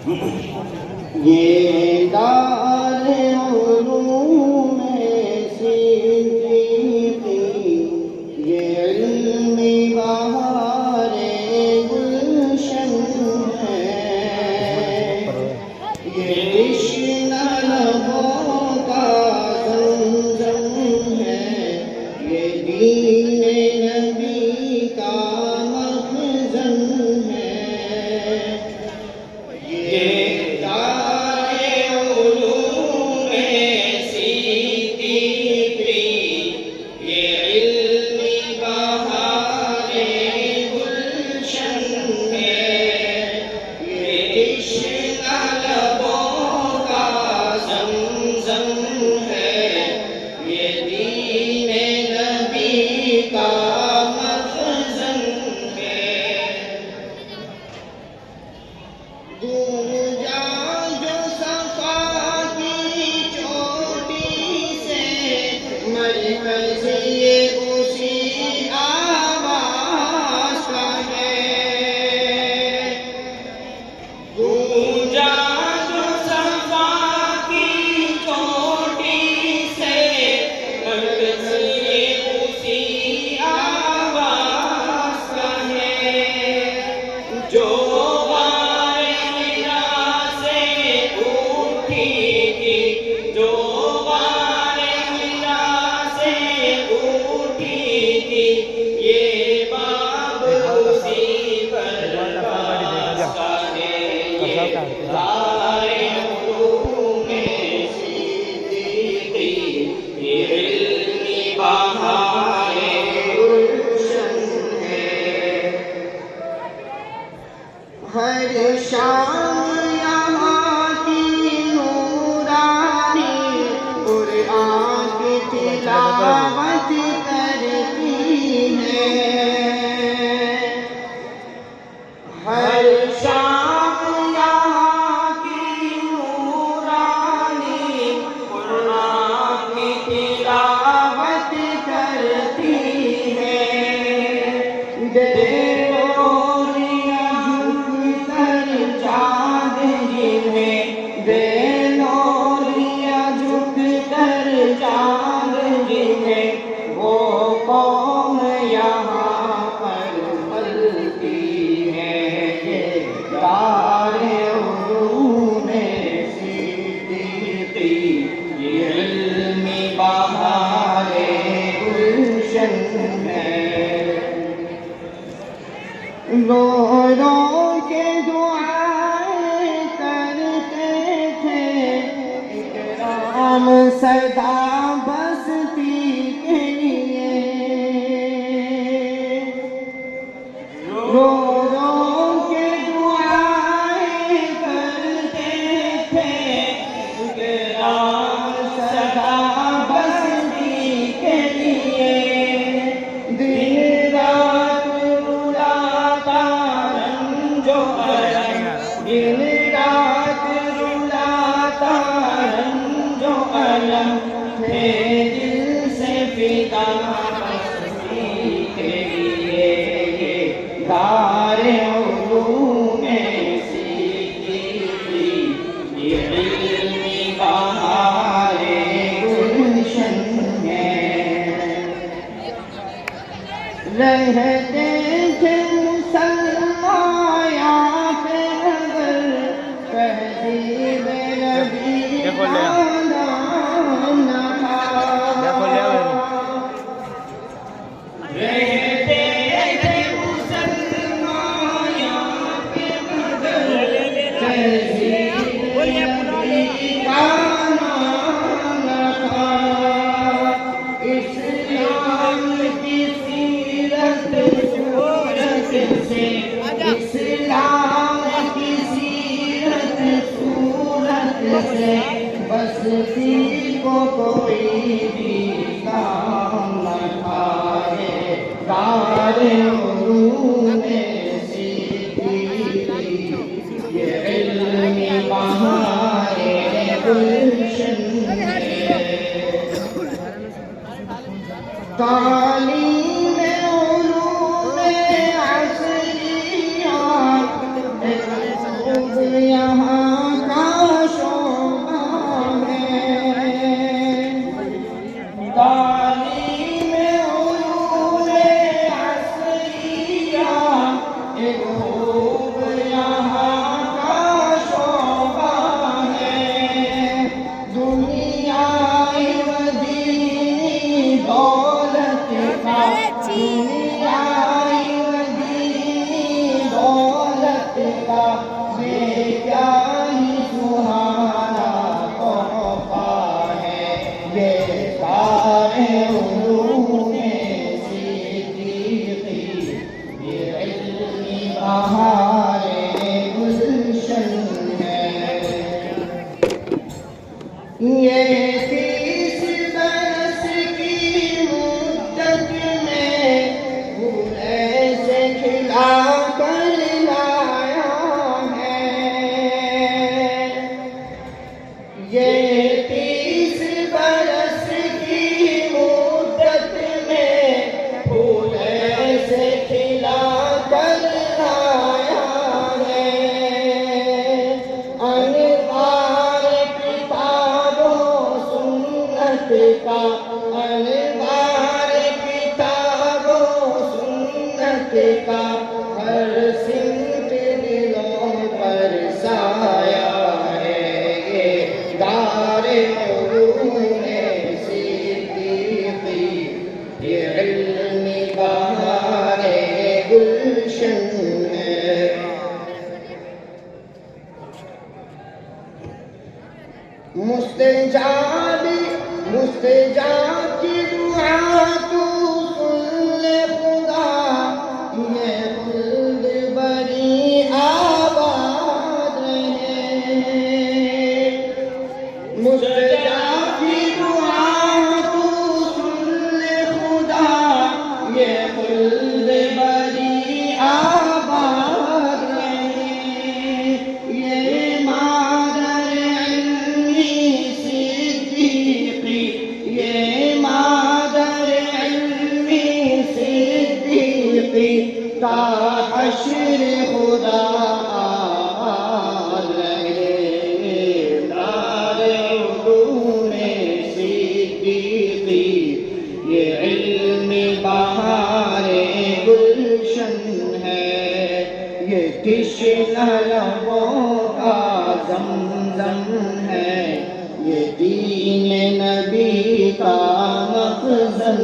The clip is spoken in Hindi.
ये दारे उलूम सिद्दीक़ी, ये इल्मी बहारे गुलशन है, ये इश्क़ लबों का ज़मज़म है, ये दीन नबी का मख़ज़न है। ये दारे उलूम सिद्दीक़ी, ये इल्मी बहारे गुलशन है, ये इश्क़ लबों का ज़मज़म है, ये दीन नबी का मख़ज़न है। गूंजा जो सफ़ा की चोटी से मरकज़ ये उसी आवाज़ का है। गूंजा जो सफ़ा की चोटी से मरकज़ ये उसी आवाज़ का है। जो हर शाम यहाँ की नूरानी कुरान की तिलावत करती है। हर शाम यहाँ की नूरानी कुरान की तिलावत करती है। वो कौम यहाँ पर पलती है, ये दारे उलूम सिद्दीक़ी, ये इल्मी बहारे गुलशन है। रो रो के दुआएं करते थे, इकराम सदा बस्ती के लिए। रो रो के दुआएं करते थे, इकराम सदा बस्ती के लिए। दिन रात रुलाता रंजो अलम, दिन रात रुलाता रंजो अलम, थे दिल से फिदा बस्ती के लिए। ये दारे उलूम सिद्दीक़ी, ये इल्मी बहारे गुलशन है। रहते थे मुसलमान यहाँ पे अगर तहज़ीब नबी का नाम न था। रहते थे मुसलमान यहाँ पे अगर तहज़ीब नबी का नाम न था। इस्लाम की सीरत सूरत से, इस्लाम की सीरत सूरत से बस्ती को कोई भी काम न था। ये दारे उलूम सिद्दीक़ी, ये इल्मी बहारे गुलशन है। तालीम उलूम असरिया यहाँ दुनियाई दीनी दौलत का ये क्या ही सुहाना तोहफा है, ये सारे उलूमे सिद्दीक़ी, ये इल्मी बहारे गुलशन है। ये 30 बरस की मुद्दत में फूल ऐसे खिला कर लाया है। ये 30 बरस की मुद्दत में फूल ऐसे खिला कर लाया है। अनवार किताबों सुन्नत का, अनवार किताबों सुन्नत का हर सिमत दिलों पर साया है। ये दारे उलूमे सिद्दीक़ी, ये इल्मी बहारे गुलशन है। मुस्तजाब की दुआ तू सुन ले खुदा, ये खुल्द बरी आबाद रहे। मुस्तजाब की दुआ तू सुन ले खुदा, ये खुल्द बरी आबाद रहे। ये मादर इल्मी सिद्दीक़ी, ये मादर इल्मी सिद्दीक़ी ता हश्र खुदा आबाद रहे। दारे उलूमे सिद्दीक़ी, ये इल्मी बहारे गुलशन है। ये तिश्ना लबों का ज़मज़म है, ये दीन नबी का मखज़न